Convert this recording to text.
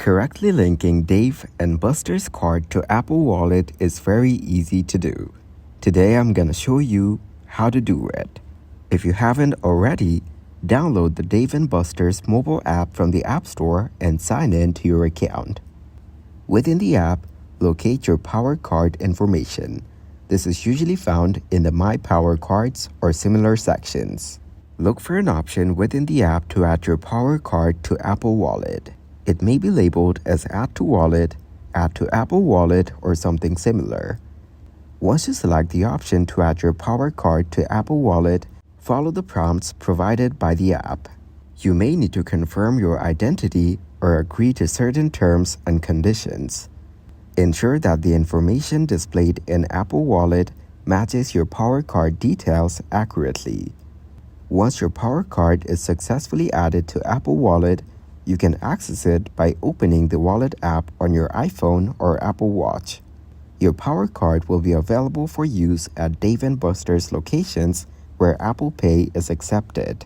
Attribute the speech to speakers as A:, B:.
A: Correctly linking Dave and Buster's card to Apple Wallet is very easy to do. Today I'm gonna show you how to do it. If you haven't already, download the Dave and Buster's mobile app from the App Store and sign in to your account. Within the app, locate your Power Card information. This is usually found in the My Power Cards or similar sections. Look for an option within the app to add your Power Card to Apple Wallet. It may be labeled as Add to Wallet, Add to Apple Wallet, or something similar. Once you select the option to add your Power Card to Apple Wallet, follow the prompts provided by the app. You may need to confirm your identity or agree to certain terms and conditions. Ensure that the information displayed in Apple Wallet matches your Power Card details accurately. Once your Power Card is successfully added to Apple Wallet, you can access it by opening the Wallet app on your iPhone or Apple Watch. Your Power Card will be available for use at Dave & Buster's locations where Apple Pay is accepted.